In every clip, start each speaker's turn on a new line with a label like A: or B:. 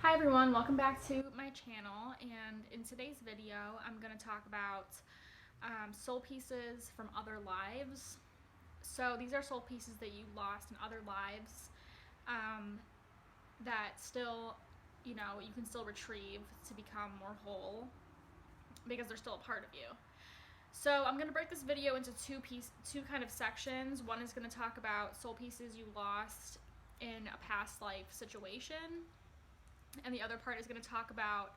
A: Hi everyone, welcome back to my channel, and in today's video I'm going to talk about soul pieces from other lives. So these are soul pieces that you lost in other lives that still, you can still retrieve to become more whole because they're still a part of you. So I'm going to break this video into two kind of sections. One is going to talk about soul pieces you lost in a past life situation, and the other part is going to talk about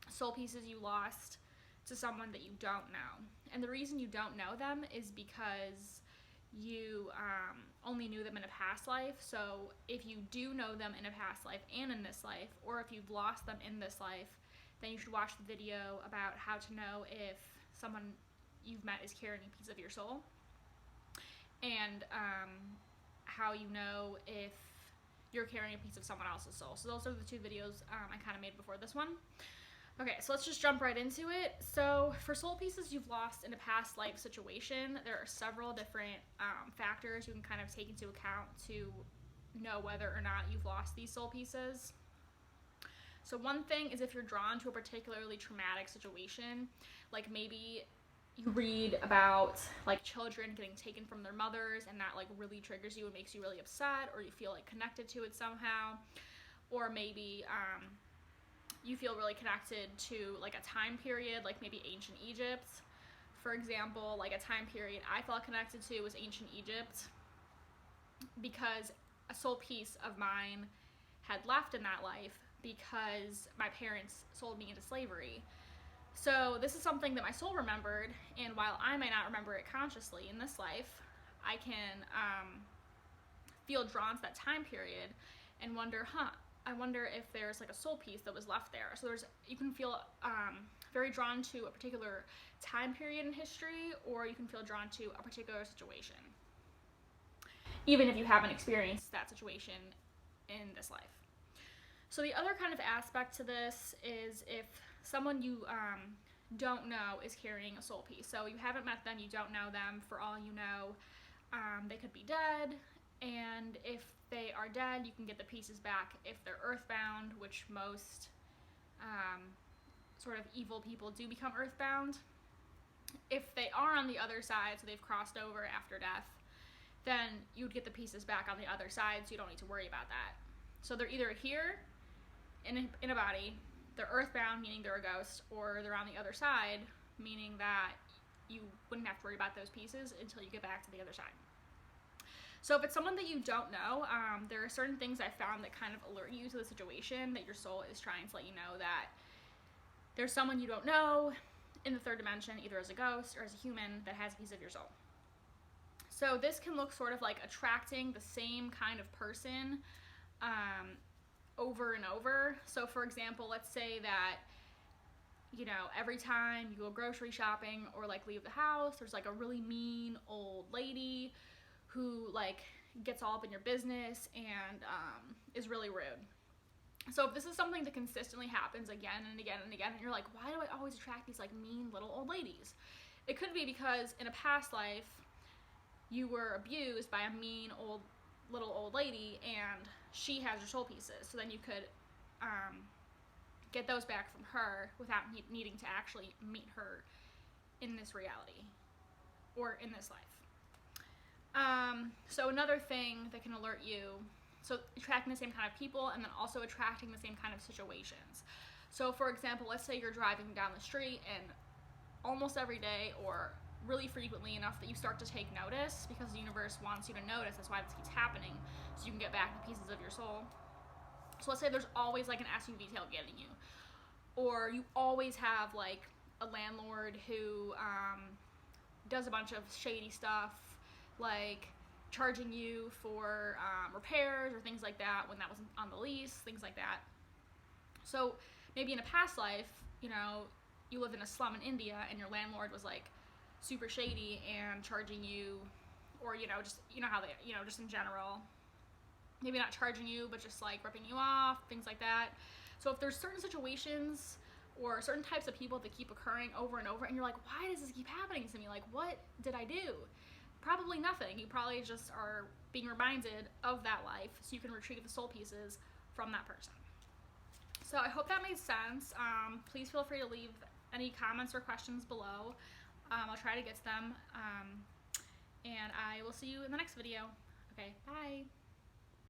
A: soul pieces you lost to someone that you don't know. And the reason you don't know them is because you only knew them in a past life. So if you do know them in a past life and in this life, or if you've lost them in this life, then you should watch the video about how to know if someone you've met is carrying a piece of your soul, and how you know if you're carrying a piece of someone else's soul. So those are the two videos I kind of made before this one. Okay, so let's just jump right into it. So for soul pieces you've lost in a past life situation, there are several different factors you can kind of take into account to know whether or not you've lost these soul pieces. So one thing is if you're drawn to a particularly traumatic situation, like maybe you read about like children getting taken from their mothers and that like really triggers you and makes you really upset, or you feel like connected to it somehow, or maybe you feel really connected to like a time period, like maybe ancient Egypt, for example. Like a time period I felt connected to was ancient Egypt because a soul piece of mine had left in that life because my parents sold me into slavery. So this is something that my soul remembered, and while I may not remember it consciously in this life, I can feel drawn to that time period and wonder, I wonder if there's like a soul piece that was left there. So you can feel very drawn to a particular time period in history, or you can feel drawn to a particular situation, even if you haven't experienced that situation in this life. So the other kind of aspect to this is if someone you don't know is carrying a soul piece. So you haven't met them, you don't know them. For all you know, they could be dead, and if they are dead, you can get the pieces back if they're earthbound, which most sort of evil people do become earthbound. If they are on the other side, so they've crossed over after death, then you would get the pieces back on the other side, so you don't need to worry about that. So they're either here in a body, they're earthbound, meaning they're a ghost, or they're on the other side, meaning that you wouldn't have to worry about those pieces until you get back to the other side. So if it's someone that you don't know, there are certain things I found that kind of alert you to the situation, that your soul is trying to let you know that there's someone you don't know in the third dimension, either as a ghost or as a human, that has a piece of your soul. So this can look sort of like attracting the same kind of person over and over. So for example, let's say that, every time you go grocery shopping or like leave the house, there's like a really mean old lady who like gets all up in your business and is really rude. So if this is something that consistently happens again and again and again, and you're like, why do I always attract these like mean little old ladies? It could be because in a past life you were abused by a mean little old lady, and she has your soul pieces. So then you could get those back from her without needing to actually meet her in this reality or in this life. So another thing that can alert you, so attracting the same kind of people and then also attracting the same kind of situations. So for example, let's say you're driving down the street, and almost every day or really frequently enough that you start to take notice, because the universe wants you to notice. That's why this keeps happening, so you can get back the pieces of your soul. So let's say there's always like an SUV tailgating you, or you always have like a landlord who does a bunch of shady stuff, like charging you for repairs or things like that when that wasn't on the lease, things like that. So maybe in a past life, you lived in a slum in India and your landlord was like super shady and charging you, or just how they, just in general, maybe not charging you but just like ripping you off, things like that. So if there's certain situations or certain types of people that keep occurring over and over, and you're like, why does this keep happening to me? Like, what did I do? Probably nothing. You probably just are being reminded of that life, so you can retrieve the soul pieces from that person. So I hope that made sense. Please feel free to leave any comments or questions below. I'll try to get to them. And I will see you in the next video. Okay, bye.